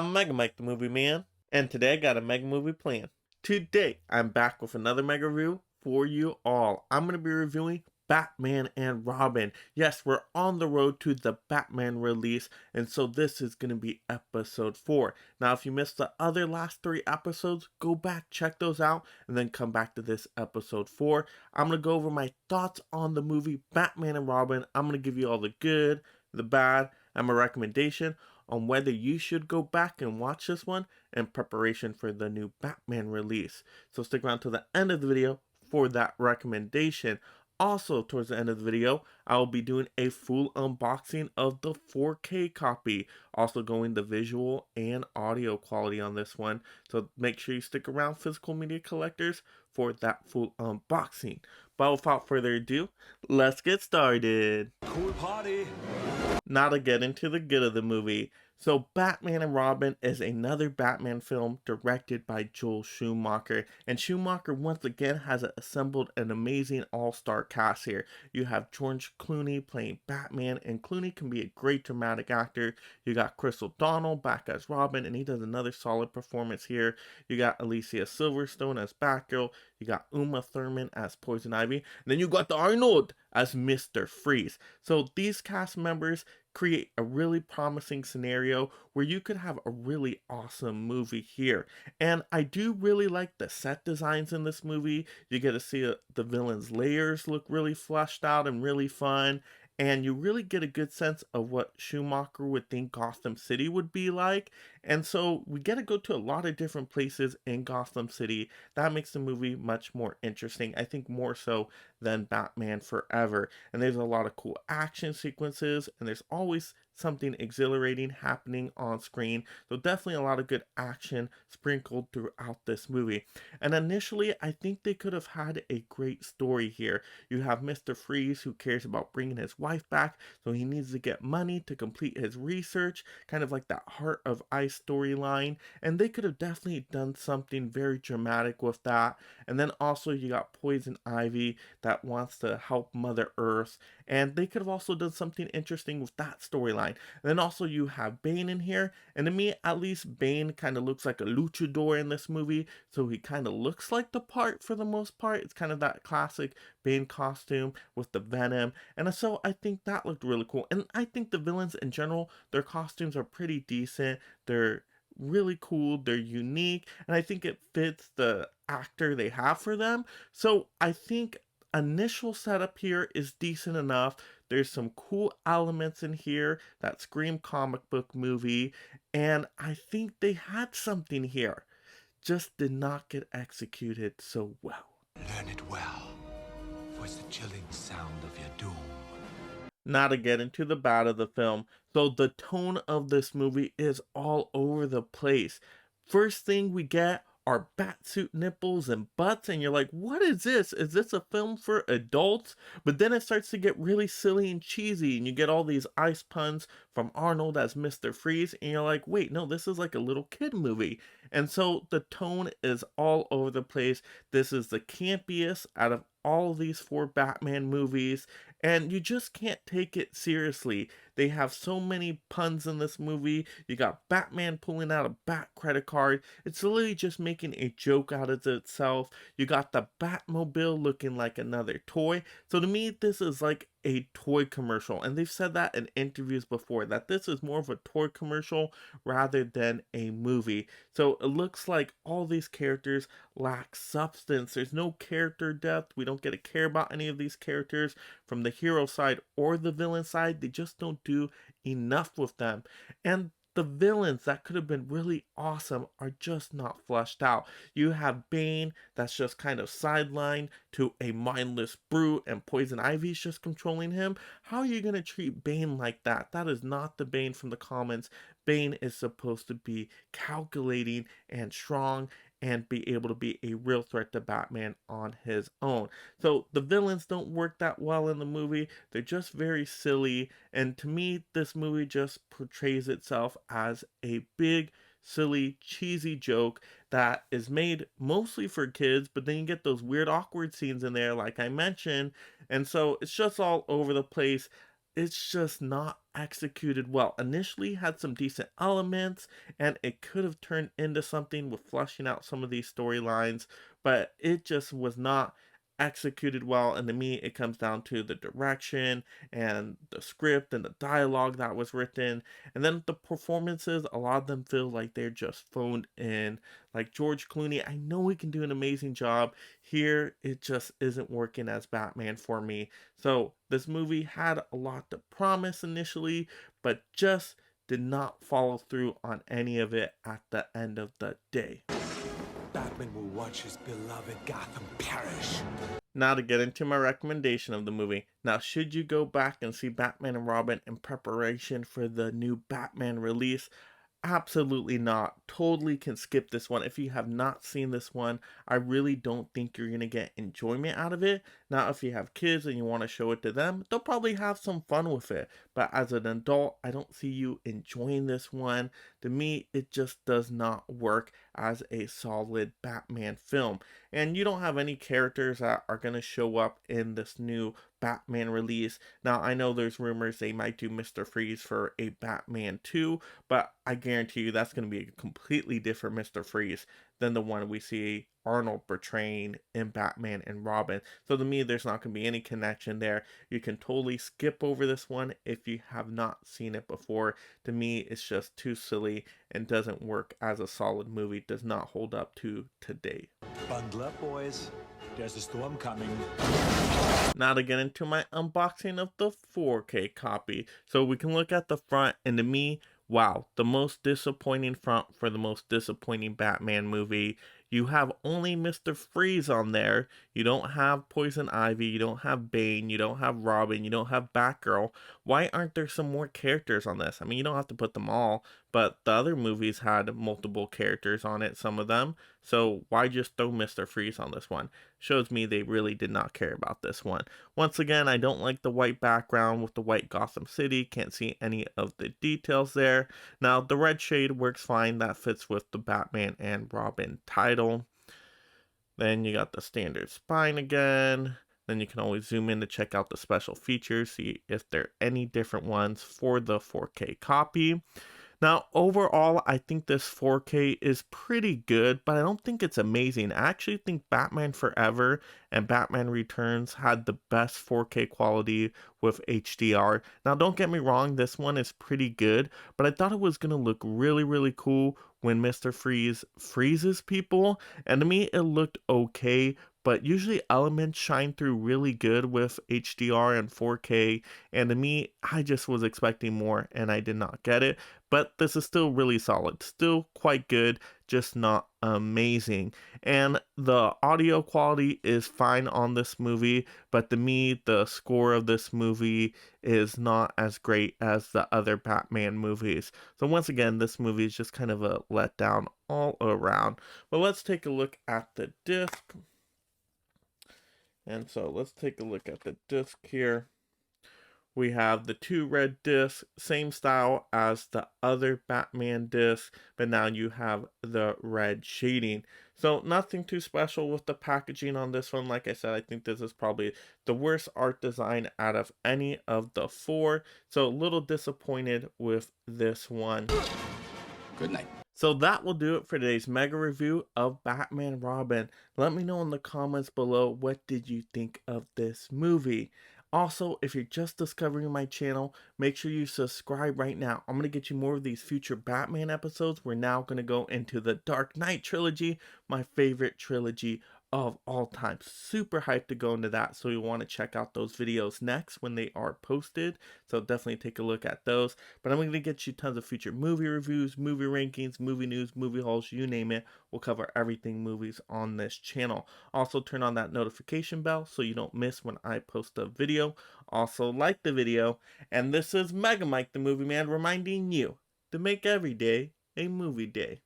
I'm Mega Mike the Movie Man, and today I got a Mega Movie plan. Today, I'm back with another Mega review for you all. I'm going to be reviewing Batman and Robin. Yes, we're on the road to the Batman release, and so this is going to be episode 4. Now, if you missed the other last 3 episodes, go back, check those out, and then come back to this episode 4. I'm going to go over my thoughts on the movie Batman and Robin. I'm going to give you all the good, the bad, and my recommendation on whether you should go back and watch this one in preparation for the new Batman release. So stick around to the end of the video for that recommendation. Also, towards the end of the video, I will be doing a full unboxing of the 4K copy, also going the visual and audio quality on this one. So make sure you stick around, physical media collectors, for that full unboxing. But without further ado, let's get started. Cool party. Now to get into the good of the movie. So Batman and Robin is another Batman film directed by Joel Schumacher. And Schumacher once again has assembled an amazing all-star cast here. You have George Clooney playing Batman, and Clooney can be a great dramatic actor. You got Chris O'Donnell back as Robin, and he does another solid performance here. You got Alicia Silverstone as Batgirl. You got Uma Thurman as Poison Ivy. And then you got Arnold as Mr. Freeze. So these cast members create a really promising scenario where you could have a really awesome movie here. And I do really like the set designs in this movie. You get to see the villains' layers look really fleshed out and really fun. And you really get a good sense of what Schumacher would think Gotham City would be like. And so we get to go to a lot of different places in Gotham City. That makes the movie much more interesting. I think more so than Batman Forever. And there's a lot of cool action sequences, and there's always something exhilarating happening on screen. So definitely a lot of good action sprinkled throughout this movie. And initially, I think they could have had a great story here. You have Mr. Freeze, who cares about bringing his wife back, so he needs to get money to complete his research, kind of like that Heart of Ice storyline. And they could have definitely done something very dramatic with that. And then also you got Poison Ivy that wants to help Mother Earth, and they could have also done something interesting with that storyline. And then also you have Bane in here, and to me at least Bane kind of looks like a luchador in this movie, so he kind of looks like the part for the most part. It's kind of that classic Bane costume with the venom, and so I think that looked really cool. And I think the villains in general, their costumes are pretty decent. They're really cool, they're unique, and I think it fits the actor they have for them. So I think initial setup here is decent enough. There's some cool elements in here that scream comic book movie, and I think they had something here, just did not get executed so well. Learn it well, for it's the chilling sound of your doom. Now to get into the bad of the film. So the tone of this movie is all over the place. First thing we get are batsuit nipples and butts, and you're like, what is this? Is this a film for adults? But then it starts to get really silly and cheesy, and you get all these ice puns from Arnold as Mr. Freeze, and you're like, wait, no, this is like a little kid movie. And so the tone is all over the place. This is the campiest out of all of these 4 Batman movies, and you just can't take it seriously. They have so many puns in this movie. You got Batman pulling out a Bat credit card. It's literally just making a joke out of itself. You got the Batmobile looking like another toy. So to me, this is like a toy commercial, and they've said that in interviews before, that this is more of a toy commercial rather than a movie. So it looks like all these characters lack substance. There's no character depth. We don't get to care about any of these characters from the hero side or the villain side. They just don't do enough with them. And the villains that could have been really awesome are just not fleshed out. You have Bane that's just kind of sidelined to a mindless brute, and Poison Ivy's just controlling him. How are you going to treat Bane like that? That is not the Bane from the comics. Bane is supposed to be calculating and strong and be able to be a real threat to Batman on his own. So the villains don't work that well in the movie. They're just very silly, and to me, this movie just portrays itself as a big, silly, cheesy joke that is made mostly for kids, but then you get those weird, awkward scenes in there, like I mentioned, and so it's just all over the place. it's just not executed well. Initially had some decent elements and it could have turned into something with fleshing out some of these storylines, but it just was not executed well. And to me, it comes down to the direction and the script and the dialogue that was written. And then the performances, a lot of them feel like they're just phoned in. Like George Clooney, I know he can do an amazing job. Here, it just isn't working as Batman for me. So this movie had a lot to promise initially, but just did not follow through on any of it at the end of the day. Batman will watch his beloved Gotham perish. Now to get into my recommendation of the movie. Now, should you go back and see Batman and Robin in preparation for the new Batman release? Absolutely not. Totally can skip this one. If you have not seen this one, I really don't think you're going to get enjoyment out of it. Now, if you have kids and you want to show it to them, they'll probably have some fun with it. But as an adult, I don't see you enjoying this one. To me, it just does not work as a solid Batman film. And you don't have any characters that are going to show up in this new Batman release. Now, I know there's rumors they might do Mr. Freeze for a Batman 2, but I guarantee you that's going to be a completely different Mr. Freeze than the one we see Arnold portraying in Batman and Robin. So to me, there's not going to be any connection there. You can totally skip over this one if you have not seen it before. To me, it's just too silly and doesn't work as a solid movie, does not hold up to today. Bundle up, boys. There's a storm coming. Now to get into my unboxing of the 4K copy. So we can look at the front, and to me, wow, the most disappointing front for the most disappointing Batman movie. You have only Mr. Freeze on there. You don't have Poison Ivy. You don't have Bane. You don't have Robin. You don't have Batgirl. Why aren't there some more characters on this? I mean, you don't have to put them all, but the other movies had multiple characters on it, some of them. So why just throw Mr. Freeze on this one? Shows me they really did not care about this one. Once again, I don't like the white background with the white Gotham City. Can't see any of the details there. Now, the red shade works fine. That fits with the Batman and Robin title. Then you got the standard spine again. Then you can always zoom in to check out the special features, see if there are any different ones for the 4K copy. Now, overall, I think this 4K is pretty good, but I don't think it's amazing. I actually think Batman Forever and Batman Returns had the best 4K quality with HDR. Now, don't get me wrong, this one is pretty good, but I thought it was going to look really, really cool when Mr. Freeze freezes people, and to me, it looked okay, but usually elements shine through really good with HDR and 4K, and to me, I just was expecting more, and I did not get it. But this is still really solid, still quite good, just not amazing. And the audio quality is fine on this movie, but to me, the score of this movie is not as great as the other Batman movies. So once again, this movie is just kind of a letdown all around. But let's take a look at the disc. And so let's take a look at the disc here. We have the two red discs, same style as the other Batman disc, but now you have the red shading. So nothing too special with the packaging on this one. Like I said, I think this is probably the worst art design out of any of the four. So a little disappointed with this one. Good night. So that will do it for today's mega review of Batman Robin. Let me know in the comments below, what did you think of this movie? Also, if you're just discovering my channel, make sure you subscribe right now. I'm going to get you more of these future Batman episodes. We're now going to go into the Dark Knight trilogy, my favorite trilogy of all time. Super hyped to go into that, so you want to check out those videos next when they are posted. So definitely take a look at those. But I'm going to get you tons of future movie reviews, movie rankings, movie news, movie hauls, you name it. We'll cover everything movies on this channel. Also turn on that notification bell so you don't miss when I post a video. Also like the video. And this is Mega Mike the Movie Man reminding you to make every day a movie day.